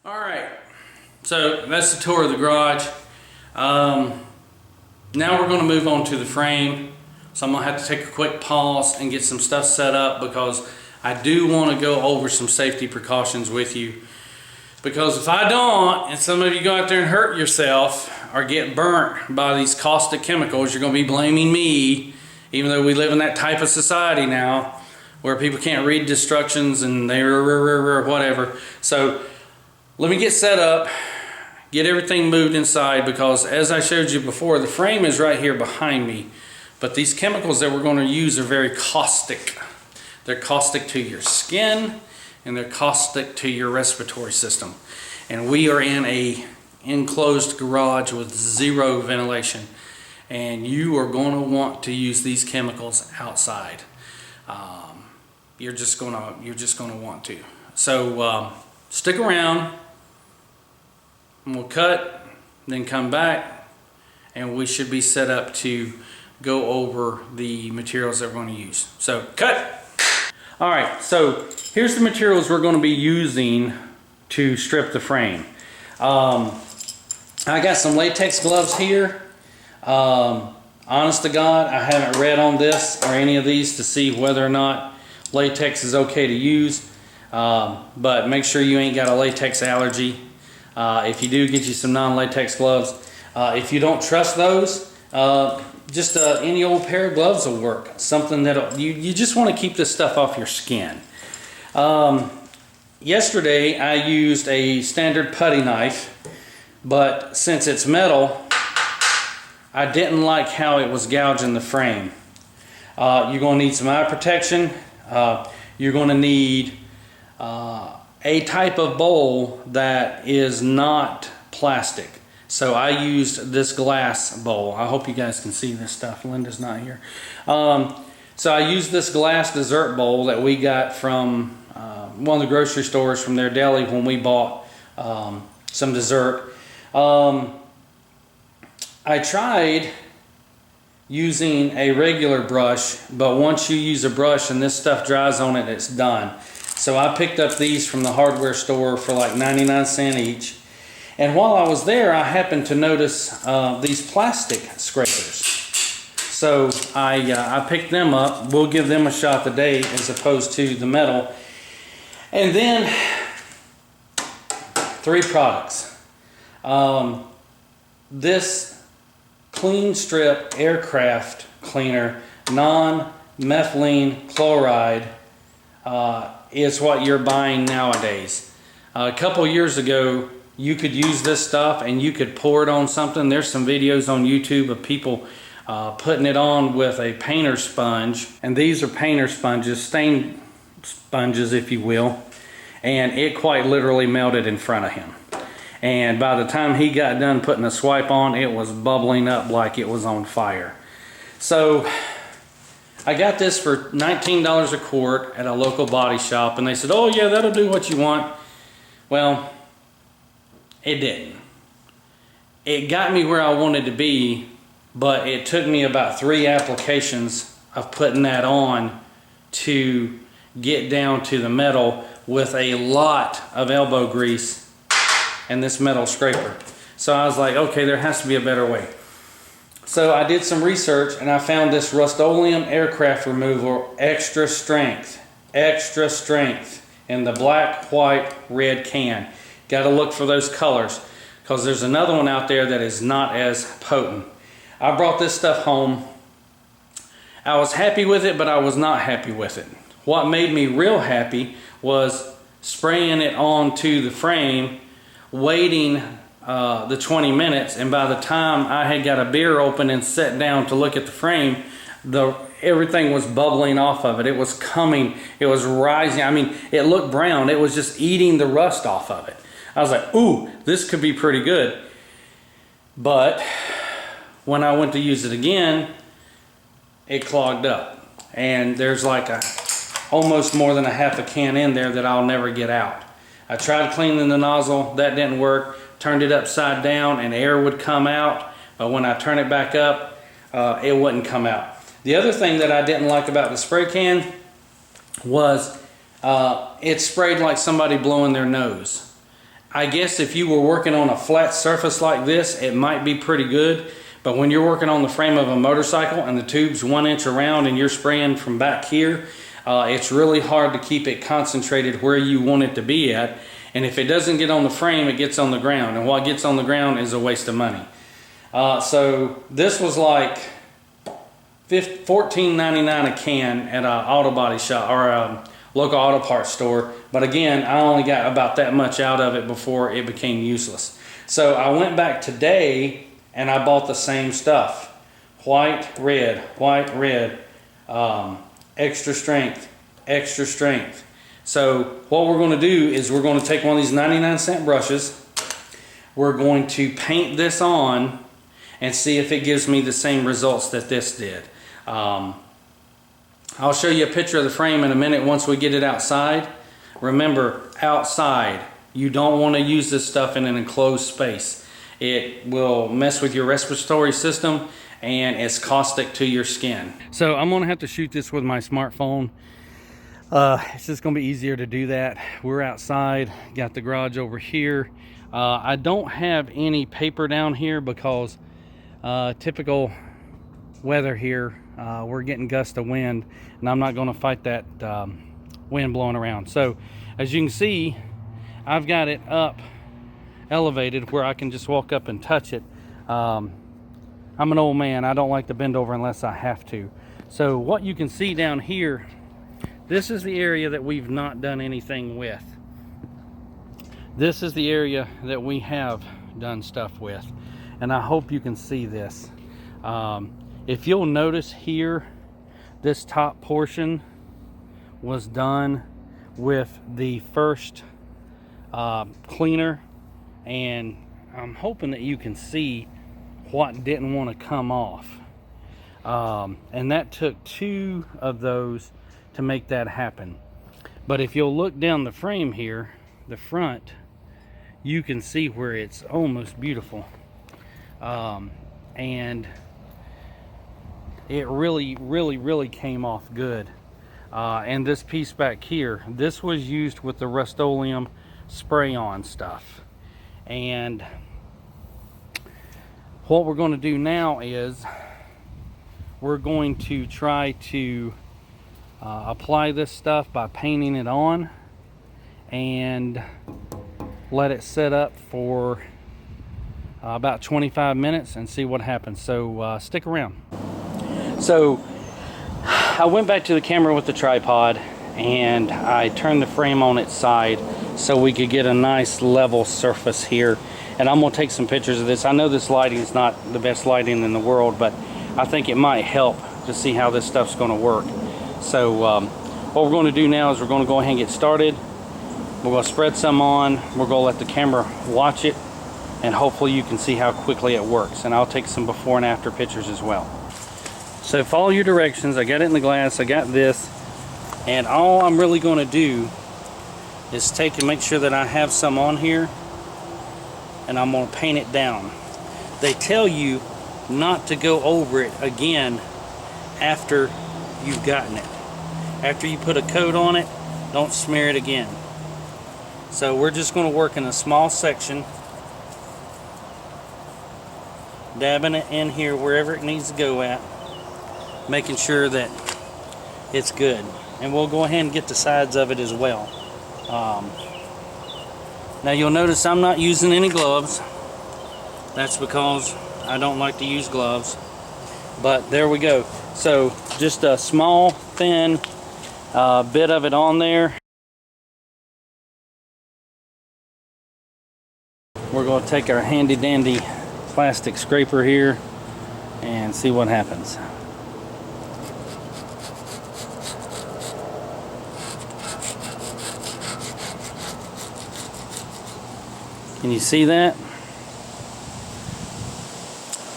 Alright, so that's the tour of the garage. Now we're going to move on to the frame. So I'm going to have to take a quick pause and get some stuff set up because I do want to go over some safety precautions with you. Because if I don't, and some of you go out there and hurt yourself or get burnt by these caustic chemicals, you're going to be blaming me, even though we live in that type of society now where people can't read instructions and they whatever. So let me get set up, get everything moved inside, because as I showed you before, the frame is right here behind me. But these chemicals that we're going to use are very caustic. They're caustic to your skin and they're caustic to your respiratory system. And we are in a enclosed garage with zero ventilation. And you are going to want to use these chemicals outside. You're just going to want to. So stick around. And we'll cut, then come back, and we should be set up to go over the materials that we're going to use. So, cut! Alright, so here's the materials we're going to be using to strip the frame. I got some latex gloves here. Honest to God, I haven't read on this or any of these to see whether or not latex is okay to use. But make sure you ain't got a latex allergy. If you do, get you some non-latex gloves. If you don't trust those, just any old pair of gloves will work. Something that you just want to keep this stuff off your skin. Yesterday I used a standard putty knife, but since it's metal, I didn't like how it was gouging the frame. You're going to need some eye protection. You're going to need a type of bowl that is not plastic. So I used this glass bowl. I hope you guys can see this stuff. Linda's not here. So I used this glass dessert bowl that we got from one of the grocery stores from their deli when we bought some dessert. I tried using a regular brush, but once you use a brush and this stuff dries on it, it's done. So I picked up these from the hardware store for like 99 cents each. And while I was there, I happened to notice these plastic scrapers. So I picked them up. We'll give them a shot today as opposed to the metal. And then 3 products. This Clean Strip Aircraft Cleaner non-methylene chloride is what you're buying nowadays. A couple years ago, you could use this stuff and you could pour it on something. There's some videos on YouTube of people putting it on with a painter sponge. And these are painter sponges, stain sponges if you will. And it quite literally melted in front of him. And by the time he got done putting a swipe on, it was bubbling up like it was on fire. So I got this for $19 a quart at a local body shop, and they said, oh yeah, that'll do what you want. Well, it didn't. It got me where I wanted to be, but it took me about 3 applications of putting that on to get down to the metal with a lot of elbow grease and this metal scraper. So I was like, okay, there has to be a better way. So I did some research and I found this Rust-Oleum aircraft removal extra strength in the black, white, red can. Got to look for those colors because there's another one out there that is not as potent. I brought this stuff home. I was happy with it, but I was not happy with it. What made me real happy was spraying it onto the frame, waiting the 20 minutes, and by the time I had got a beer open and sat down to look at the frame, everything was bubbling off of it. It was coming, it was rising. I mean, it looked brown. It was just eating the rust off of it. I was like, ooh, this could be pretty good. But when I went to use it again, it clogged up. And there's like almost more than a half a can in there that I'll never get out. I tried cleaning the nozzle, that didn't work. Turned it upside down and air would come out, but when I turn it back up, it wouldn't come out. The other thing that I didn't like about the spray can was it sprayed like somebody blowing their nose. I guess if you were working on a flat surface like this, it might be pretty good. But when you're working on the frame of a motorcycle and the tube's 1 inch around and you're spraying from back here, it's really hard to keep it concentrated where you want it to be at. And if it doesn't get on the frame, it gets on the ground. And what gets on the ground is a waste of money. So this was like $14.99 a can at an auto body shop or a local auto parts store. But again, I only got about that much out of it before it became useless. So I went back today and I bought the same stuff. White, red, extra strength, extra strength. So what we're going to do is we're going to take one of these 99-cent brushes. We're going to paint this on and see if it gives me the same results that this did. I'll show you a picture of the frame in a minute once we get it outside. Remember, outside. You don't want to use this stuff in an enclosed space. It will mess with your respiratory system and it's caustic to your skin. So I'm going to have to shoot this with my smartphone. It's just going to be easier to do that. We're outside, got the garage over here. I don't have any paper down here because typical weather here, we're getting gusts of wind and I'm not going to fight that wind blowing around. So as you can see, I've got it up elevated where I can just walk up and touch it. I'm an old man, I don't like to bend over unless I have to. So what you can see down here, this is the area that we've not done anything with. This is the area that we have done stuff with, and I hope you can see this. If you'll notice here, this top portion was done with the first cleaner, and I'm hoping that you can see what didn't want to come off. And that took 2 of those to make that happen. But if you'll look down the frame here, the front, you can see where it's almost beautiful. And it really came off good. And this piece back here, this was used with the Rust-Oleum spray-on stuff. And what we're going to do now is we're going to try to apply this stuff by painting it on and let it set up for about 25 minutes and see what happens. So stick around. So I went back to the camera with the tripod and I turned the frame on its side so we could get a nice level surface here. And I'm going to take some pictures of this. I know this lighting is not the best lighting in the world, but I think it might help to see how this stuff's going to work. So what we're going to do now is we're going to go ahead and get started. We're going to spread some on. We're going to let the camera watch it, and hopefully you can see how quickly it works. And I'll take some before and after pictures as well. So follow your directions. I got it in the glass. I got this. And all I'm really going to do is take and make sure that I have some on here, and I'm going to paint it down. They tell you not to go over it again after you've gotten it. After you put a coat on it, don't smear it again. So we're just going to work in a small section, dabbing it in here wherever it needs to go at, making sure that it's good. And we'll go ahead and get the sides of it as well. Now you'll notice I'm not using any gloves. That's because I don't like to use gloves. But there we go. So just a small, thin bit of it on there. We're going to take our handy dandy plastic scraper here and see what happens. Can you see that?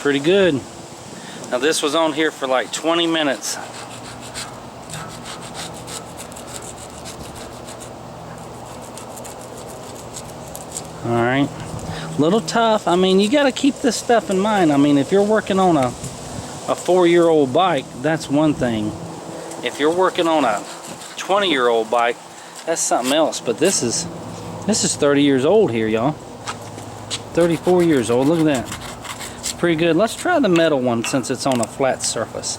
Pretty good. Now this was on here for like 20 minutes. Alright. A little tough. I mean, you got to keep this stuff in mind. I mean, if you're working on a 4-year-old bike, that's one thing. If you're working on a 20-year-old bike, that's something else. But this is This is 30 years old here, y'all. 34 years old. Look at that. It's pretty good. Let's try the metal one since it's on a flat surface.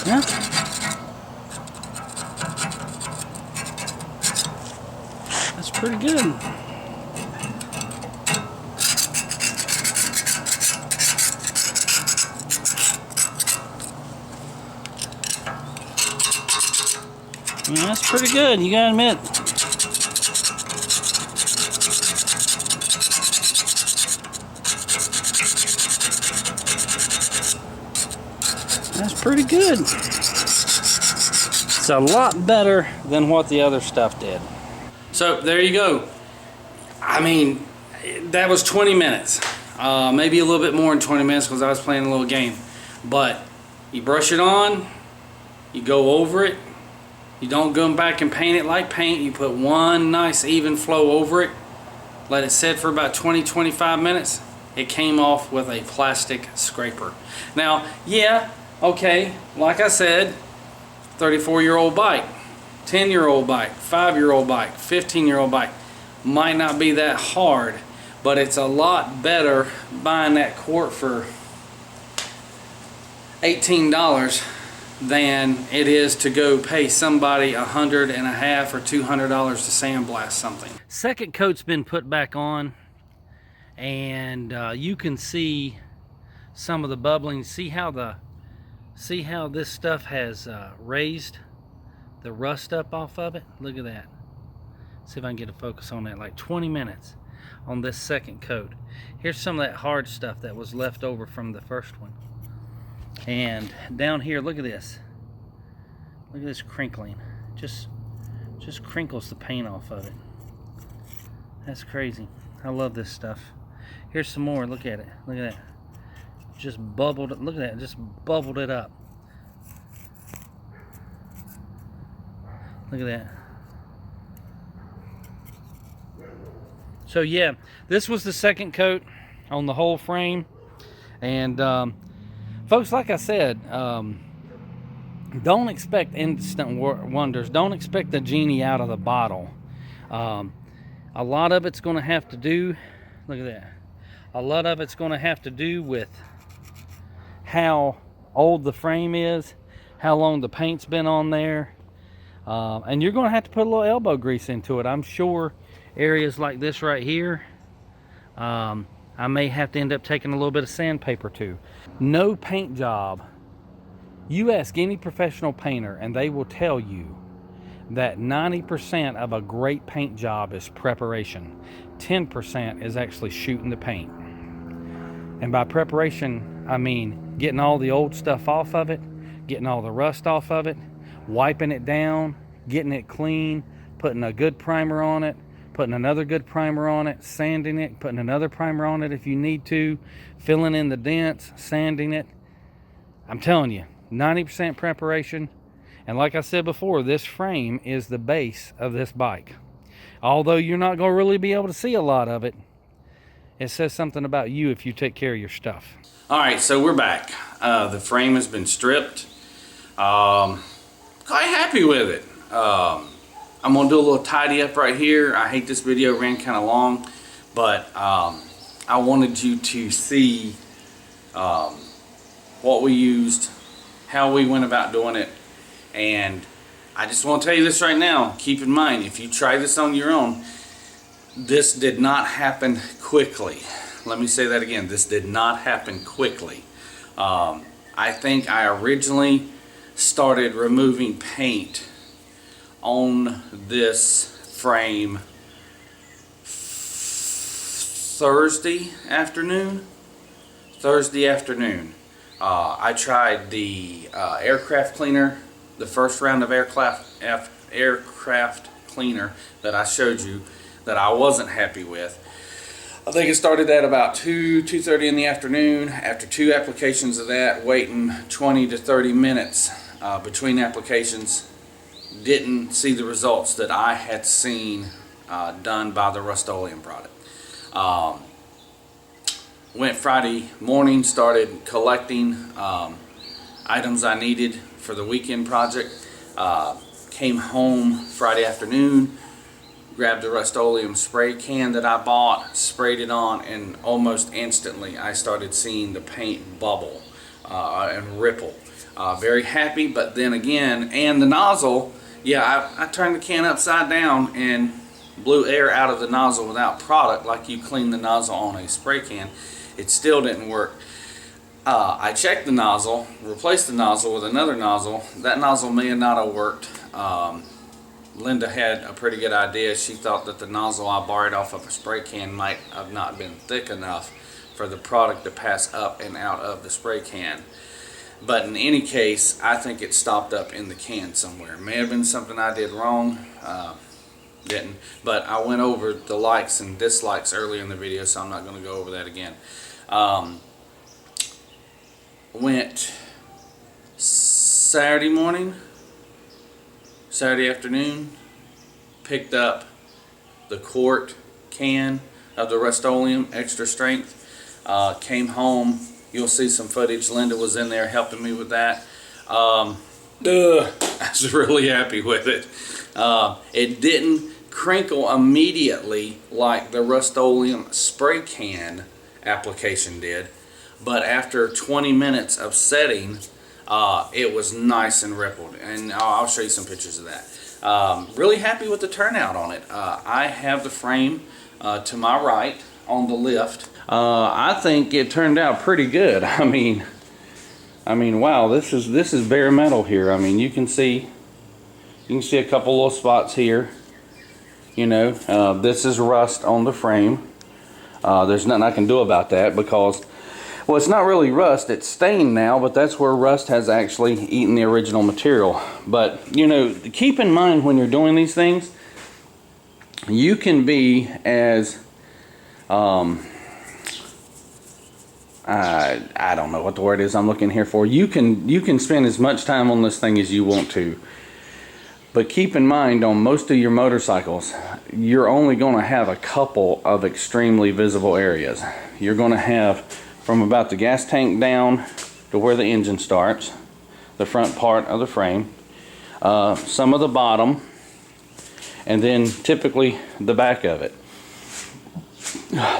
Yeah. That's pretty good. Yeah, that's pretty good, you gotta admit. That's pretty good. It's a lot better than what the other stuff did. So there you go. I mean, that was 20 minutes. Maybe a little bit more than 20 minutes because I was playing a little game. But you brush it on, you go over it. You don't go back and paint it like paint. You put one nice even flow over it. Let it sit for about 20-25 minutes. It came off with a plastic scraper. Now, yeah, okay, like I said, 34-year-old bike, 10-year-old bike, 5-year-old bike, 15-year-old bike. Might not be that hard, but it's a lot better buying that quart for $18 than it is to go pay somebody $150 or $200 to sandblast something. Second coat's been put back on, and you can see some of the bubbling. See how this stuff has raised the rust up off of it. Look at that. See if I can get a focus on that. Like 20 minutes on this second coat. Here's some of that hard stuff that was left over from the first one. And down here, look at this. Look at this crinkling. Just crinkles the paint off of it. That's crazy. I love this stuff. Here's some more. Look at it. Look at that. Just bubbled it. Look at that. Just bubbled it up. Look at that. So yeah, this was the second coat on the whole frame. And folks, like I said, don't expect instant wonders. Don't expect the genie out of the bottle. A lot of it's going to have to do, look at that. A lot of it's going to have to do with how old the frame is, how long the paint's been on there. And you're going to have to put a little elbow grease into it. I'm sure areas like this right here, I may have to end up taking a little bit of sandpaper too. No paint job. You ask any professional painter and they will tell you that 90% of a great paint job is preparation. 10% is actually shooting the paint. And by preparation, I mean getting all the old stuff off of it, getting all the rust off of it, wiping it down, getting it clean, putting a good primer on it, putting another good primer on it, sanding it, putting another primer on it if you need to, filling in the dents, sanding it. I'm telling you, 90% preparation. And like I said before, this frame is the base of this bike. Although you're not going to really be able to see a lot of it, it says something about you if you take care of your stuff. All right, so we're back. The frame has been stripped. Quite happy with it. I'm gonna do a little tidy up right here. I hate this video ran kind of long, but I wanted you to see what we used, how we went about doing it, and I just want to tell you this right now. Keep in mind, if you try this on your own, this did not happen quickly. Let me say that again. This did not happen quickly. I think I originally started removing paint on this frame Thursday afternoon. I tried the aircraft cleaner, the first round of aircraft cleaner that I showed you that I wasn't happy with. I think it started at about 2:30 in the afternoon. After 2 applications of that, waiting 20 to 30 minutes between applications, didn't see the results that I had seen done by the Rust-Oleum product. went Friday morning, started collecting items I needed for the weekend project. Came home Friday afternoon, grabbed the Rust-Oleum spray can that I bought, sprayed it on, and almost instantly I started seeing the paint bubble and ripple. Very happy, but then again, and the nozzle, yeah, I turned the can upside down and blew air out of the nozzle without product, like you clean the nozzle on a spray can. It still didn't work. I checked the nozzle, replaced the nozzle with another nozzle. That nozzle may have not have worked. Linda had a pretty good idea. She thought that the nozzle I borrowed off of a spray can might have not been thick enough for the product to pass up and out of the spray can. But in any case, I think it stopped up in the can somewhere. May have been something I did wrong. Didn't. But I went over the likes and dislikes earlier in the video, so I'm not going to go over that again. Went Saturday morning, Saturday afternoon, picked up the quart can of the Rust-Oleum extra strength. Came home. You'll see some footage. Linda was in there helping me with that. I was really happy with it. It didn't crinkle immediately like the Rust-Oleum spray can application did, but after 20 minutes of setting, it was nice and rippled, and I'll show you some pictures of that. Really happy with the turnout on it. I have the frame to my right on the lift. I think it turned out pretty good. I mean, wow, this is bare metal here. I mean, you can see a couple little spots here. You know, this is rust on the frame. There's nothing I can do about that because, well, it's not really rust, it's stained now, but that's where rust has actually eaten the original material. But, you know, keep in mind when you're doing these things, you can be as, I don't know what the word is I'm looking here for. You can spend as much time on this thing as you want to. But keep in mind, on most of your motorcycles, you're only going to have a couple of extremely visible areas. You're going to have from about the gas tank down to where the engine starts, the front part of the frame, some of the bottom, and then typically the back of it.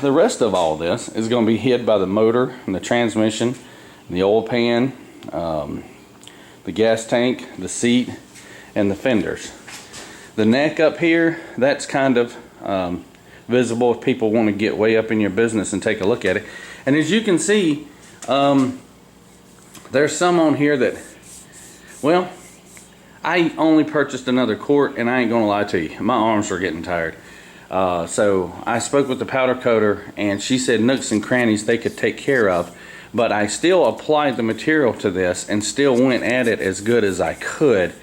The rest of all this is going to be hid by the motor and the transmission, the oil pan, the gas tank, the seat, and the fenders. The neck up here, that's kind of visible if people want to get way up in your business and take a look at it. And as you can see, there's some on here that, well, I only purchased another quart, and I ain't gonna lie to you, my arms are getting tired. So I spoke with the powder coater, and she said nooks and crannies they could take care of, but I still applied the material to this and still went at it as good as I could.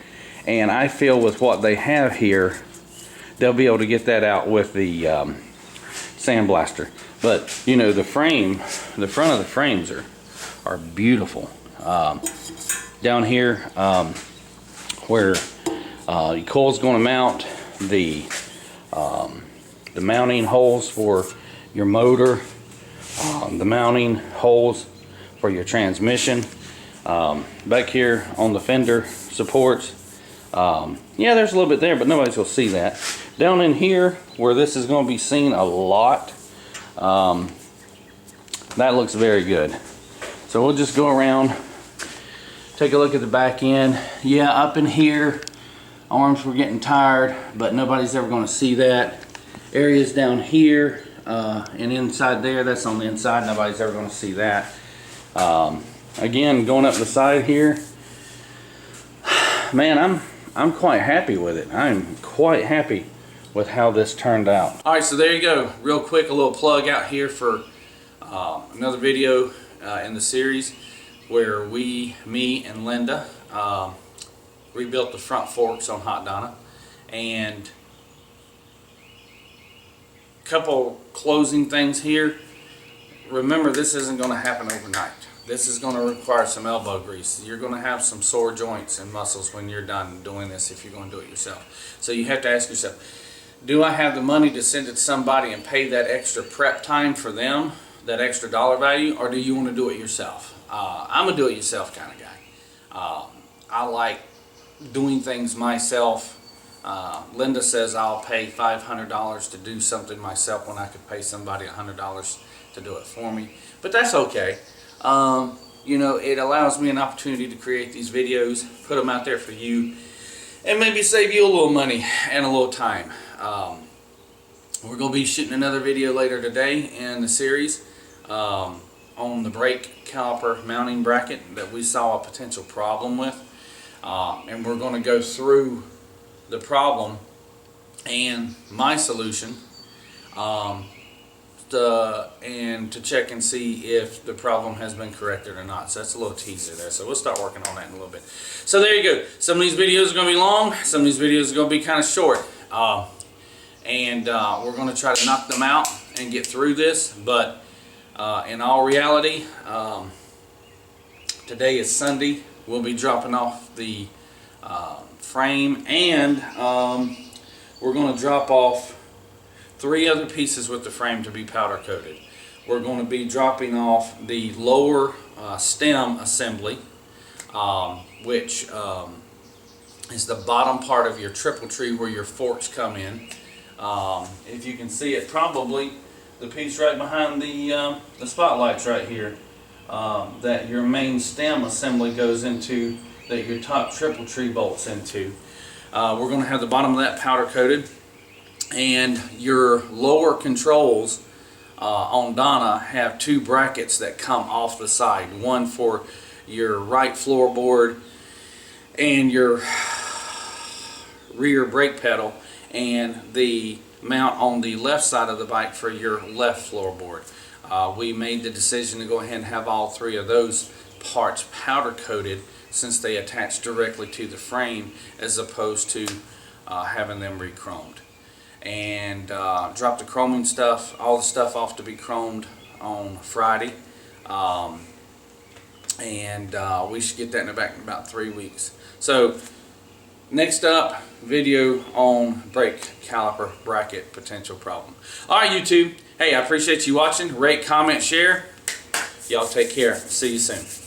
And I feel with what they have here, they'll be able to get that out with the sandblaster. But you know, the frame, the front of the frames are beautiful. Down here, where your coil's going to mount, the mounting holes for your motor, the mounting holes for your transmission. Back here on the fender supports. Yeah, there's a little bit there, but nobody's going to see that. Down in here, where this is going to be seen a lot, that looks very good. So we'll just go around, take a look at the back end. Yeah, up in here, arms were getting tired, but nobody's ever going to see that. Areas down here and inside there, that's on the inside, nobody's ever going to see that. Again, going up the side here, man, I'm quite happy with it. I'm quite happy with how this turned out. All right, so there you go. Real quick, a little plug out here for another video in the series where me and Linda rebuilt the front forks on Hot Donna. And a couple closing things here. Remember, this isn't going to happen overnight. This is going to require some elbow grease. You're going to have some sore joints and muscles when you're done doing this if you're going to do it yourself. So you have to ask yourself, do I have the money to send it to somebody and pay that extra prep time for them that extra dollar value, or do you want to do it yourself? I'm a do-it-yourself kind of guy. I like doing things myself. Linda says I'll pay $500 to do something myself when I could pay somebody $100 to do it for me. But that's okay. You know, it allows me an opportunity to create these videos, put them out there for you, and maybe save you a little money and a little time. We're going to be shooting another video later today in the series on the brake caliper mounting bracket that we saw a potential problem with. And we're going to go through the problem and my solution and to check and see if the problem has been corrected or not. So that's a little teaser there. So we'll start working on that in a little bit. So there you go. Some of these videos are going to be long. Some of these videos are going to be kind of short. We're going to try to knock them out and get through this. But in all reality, today is Sunday. We'll be dropping off the frame, and we're going to drop off 3 other pieces with the frame to be powder coated. We're going to be dropping off the lower stem assembly, which is the bottom part of your triple tree where your forks come in. If you can see it, probably the piece right behind the spotlights right here, that your main stem assembly goes into, that your top triple tree bolts into. We're going to have the bottom of that powder coated, and your lower controls on Donna have 2 brackets that come off the side, one for your right floorboard and your rear brake pedal, and the mount on the left side of the bike for your left floorboard. We made the decision to go ahead and have all 3 of those parts powder coated, since they attach directly to the frame as opposed to having them re-chromed. And drop the chroming stuff, all the stuff off to be chromed on Friday. We should get that in the back in about 3 weeks. So next up, video on brake caliper bracket potential problem. Alright YouTube, hey, I appreciate you watching. Rate, comment, share. Y'all take care. See you soon.